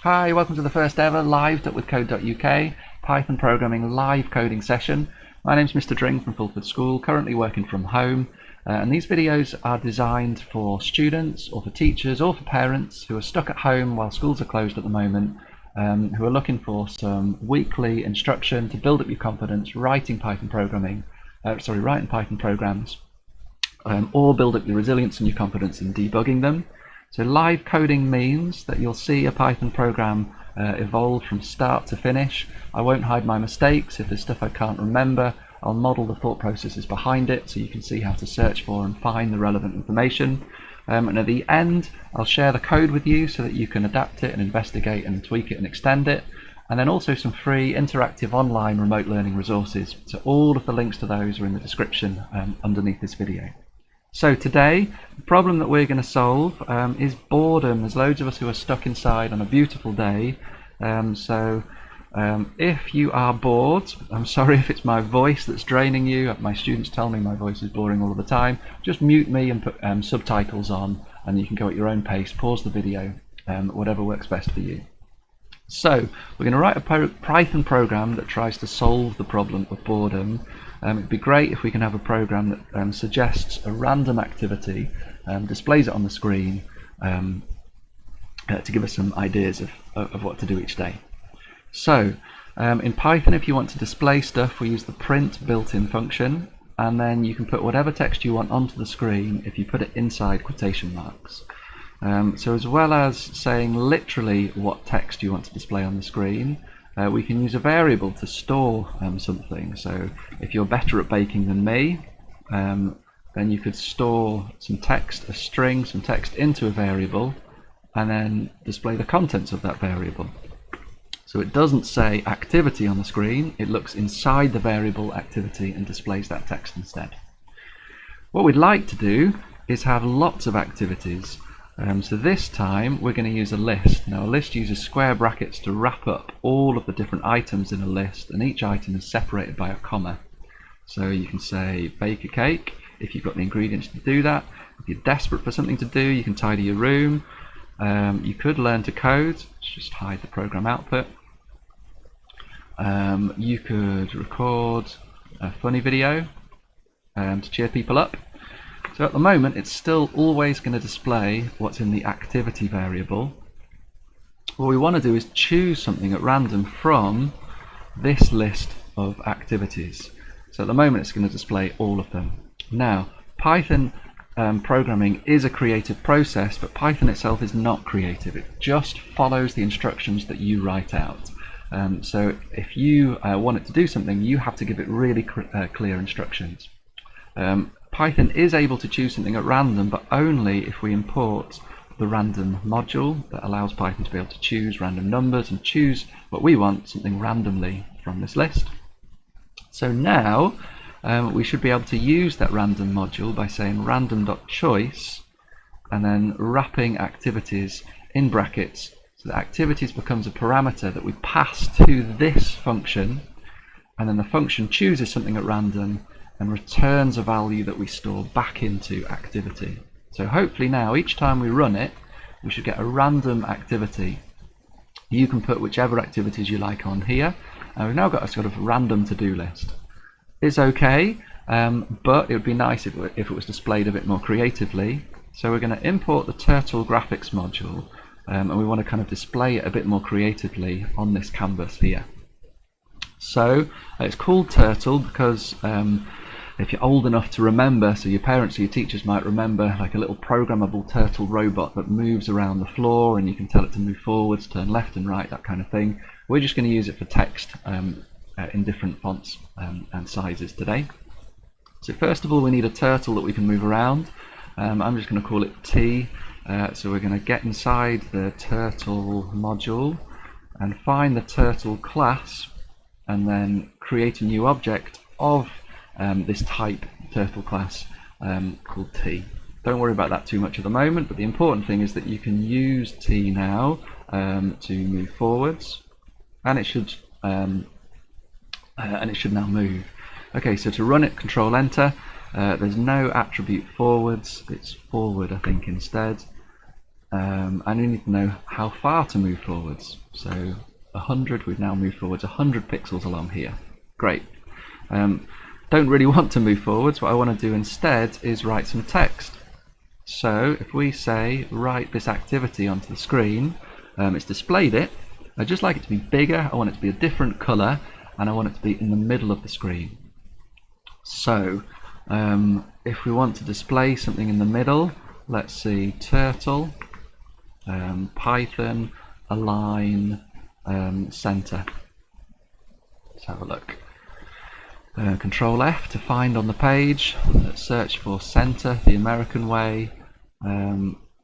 Hi, welcome to the first ever live.withcode.uk Python programming live coding session. My name's Mr. Dring from Fulford School, currently working from home, and these videos are designed for students or for teachers or for parents who are stuck at home while schools are closed at the moment, who are looking for some weekly instruction to build up your confidence writing Python programs, or build up your resilience and your confidence in debugging them. So live coding means that you'll see a Python program evolve from start to finish. I won't hide my mistakes. If there's stuff I can't remember, I'll model the thought processes behind it so you can see how to search for and find the relevant information. And at the end, I'll share the code with you so that you can adapt it and investigate and tweak it and extend it. And then also some free interactive online remote learning resources. So all of the links to those are in the description underneath this video. So today, the problem that we're going to solve is boredom. There's loads of us who are stuck inside on a beautiful day. If you are bored, I'm sorry if it's my voice that's draining you. My students tell me my voice is boring all of the time. Just mute me and put subtitles on, and you can go at your own pace, pause the video, whatever works best for you. So we're going to write a Python program that tries to solve the problem of boredom. It'd be great if we can have a program that suggests a random activity, displays it on the screen to give us some ideas of what to do each day. So in Python, if you want to display stuff, we use the print built-in function, and then you can put whatever text you want onto the screen if you put it inside quotation marks. So as well as saying literally what text you want to display on the screen, we can use a variable to store something. So if you're better at baking than me, then you could store some text, a string, some text into a variable, and then display the contents of that variable. So it doesn't say activity on the screen, it looks inside the variable activity and displays that text instead. What we'd like to do is have lots of activities. So this time we're going to use a list. Now a list uses square brackets to wrap up all of the different items in a list, and each item is separated by a comma. So you can say bake a cake if you've got the ingredients to do that. If you're desperate for something to do, you can tidy your room. You could learn to code. Let's just hide the program output. You could record a funny video to cheer people up. So at the moment, it's still always going to display what's in the activity variable. What we want to do is choose something at random from this list of activities. So at the moment, it's going to display all of them. Now, Python programming is a creative process, but Python itself is not creative. It just follows the instructions that you write out. So if you want it to do something, you have to give it really clear instructions. Python is able to choose something at random, but only if we import the random module that allows Python to be able to choose random numbers and choose what we want, something randomly from this list. So now we should be able to use that random module by saying random.choice and then wrapping activities in brackets. So that activities becomes a parameter that we pass to this function, and then the function chooses something at random and returns a value that we store back into activity. So hopefully now each time we run it, we should get a random activity. You can put whichever activities you like on here, and we've now got a sort of random to-do list. It's okay, but it would be nice if it was displayed a bit more creatively. So we're going to import the Turtle graphics module, and we want to kind of display it a bit more creatively on this canvas here. So it's called Turtle because if you're old enough to remember, so your parents or your teachers might remember like a little programmable turtle robot that moves around the floor and you can tell it to move forwards, turn left and right, that kind of thing. We're just going to use it for text in different fonts and sizes today. So first of all, we need a turtle that we can move around. I'm just going to call it T. So we're going to get inside the turtle module and find the turtle class and then create a new object of this type turtle class called T. Don't worry about that too much at the moment, but the important thing is that you can use T now to move forwards, and it should now move. Okay, so to run it, Control Enter. There's no attribute forwards, it's forward I think instead. and we need to know how far to move forwards. So 100, we've now moved forwards 100 pixels along here. Great. Don't really want to move forwards. What I want to do instead is write some text. So if we say write this activity onto the screen, it's displayed it. I'd just like it to be bigger, I want it to be a different colour, and I want it to be in the middle of the screen. So if we want to display something in the middle, let's see, turtle, Python, align, center. Let's have a look. Control F to find on the page. Let's search for center the American way.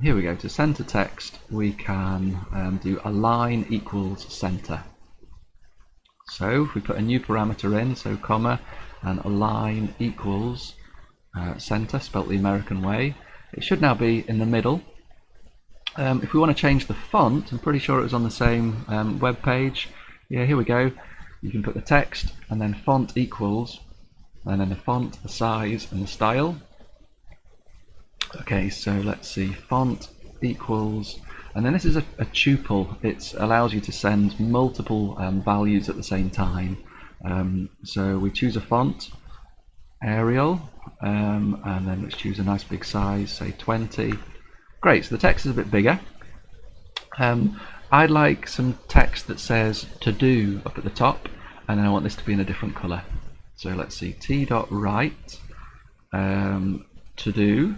Here we go. To center text, we can do align equals center. So if we put a new parameter in, so comma, and align equals center, spelt the American way, it should now be in the middle. If we want to change the font, I'm pretty sure it was on the same web page. Yeah, here we go. You can put the text and then font equals, and then the font, the size, and the style. Okay, so let's see, font equals, and then this is a tuple. It allows you to send multiple values at the same time. So we choose a font, Arial, and then let's choose a nice big size, say 20. Great, so the text is a bit bigger. I'd like some text that says to do up at the top, and then I want this to be in a different colour. So let's see, t.write to do.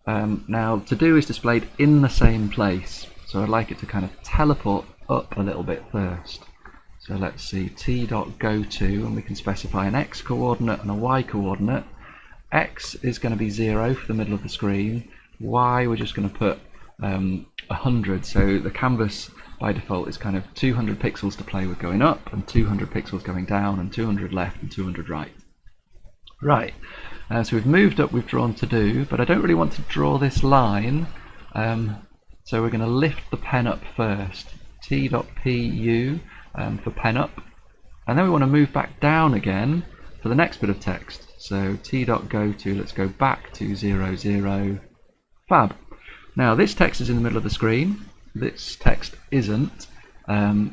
Now to do is displayed in the same place, so I'd like it to kind of teleport up a little bit first. So let's see, t.goto, and we can specify an x coordinate and a y coordinate. X is going to be 0 for the middle of the screen. Y, we're just going to put 100, so the canvas by default is kind of 200 pixels to play with going up, and 200 pixels going down, and 200 left and 200 right. Right, so we've moved up, we've drawn to do, but I don't really want to draw this line, so we're going to lift the pen up first. T.pu for pen up, and then we want to move back down again for the next bit of text. So t.goto, let's go back to 0, 0, fab. Now this text is in the middle of the screen, this text isn't,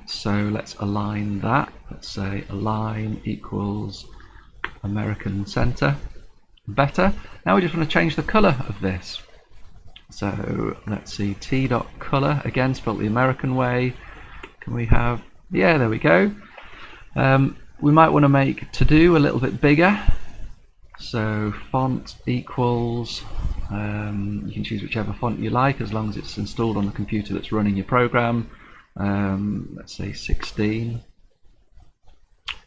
so let's align that. Let's say align equals American center. Better. Now we just want to change the colour of this. So let's see, t.color, again spelled the American way. Can we have, yeah, there we go. We might want to make to do a little bit bigger. So font equals, you can choose whichever font you like as long as it's installed on the computer that's running your program. Let's say 16.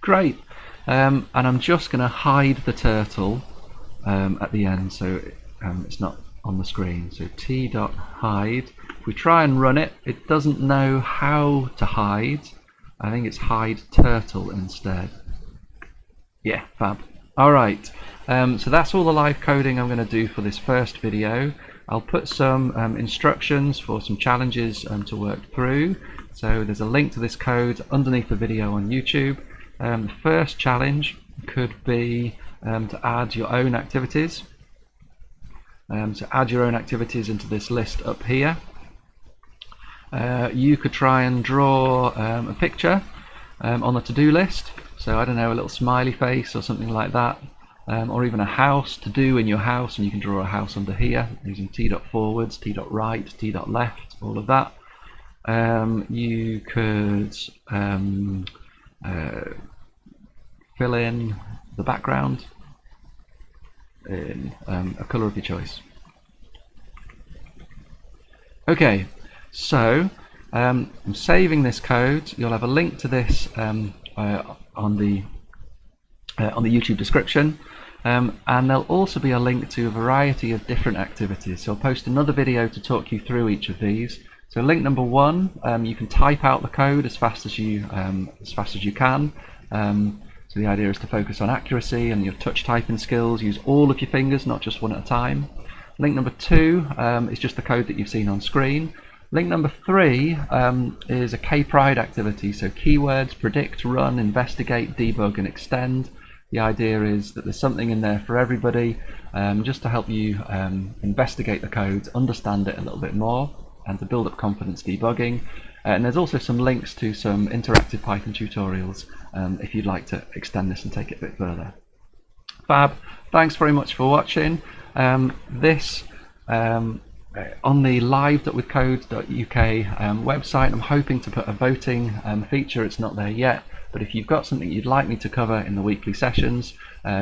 Great. And I'm just going to hide the turtle at the end, so it's not on the screen. So t.hide. If we try and run it, it doesn't know how to hide. I think it's hide turtle instead. Yeah, fab. Alright, so that's all the live coding I'm going to do for this first video. I'll put some instructions for some challenges to work through. So there's a link to this code underneath the video on YouTube. The first challenge could be to add your own activities. So add your own activities into this list up here. You could try and draw a picture on the to-do list. So I don't know, a little smiley face or something like that, or even a house to do in your house, and you can draw a house under here using t.forwards, t.right, t.left, all of that. You could fill in the background in a colour of your choice. Okay, so I'm saving this code. You'll have a link to this on the YouTube description, and there'll also be a link to a variety of different activities. So I'll post another video to talk you through each of these. So link number 1, you can type out the code as fast as you can. So the idea is to focus on accuracy and your touch typing skills. Use all of your fingers, not just one at a time. Link number 2 is just the code that you've seen on screen. Link number 3 is a kpride activity, so keywords, predict, run, investigate, debug and extend. The idea is that there's something in there for everybody, just to help you investigate the code, understand it a little bit more, and to build up confidence debugging. And there's also some links to some interactive Python tutorials if you'd like to extend this and take it a bit further. Fab, thanks very much for watching. On the live.withcode.uk website, I'm hoping to put a voting feature. It's not there yet, but if you've got something you'd like me to cover in the weekly sessions,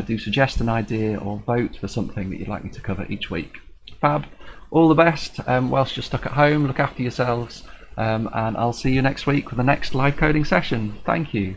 do suggest an idea or vote for something that you'd like me to cover each week. Fab, all the best whilst you're stuck at home. Look after yourselves, and I'll see you next week with the next live coding session. Thank you.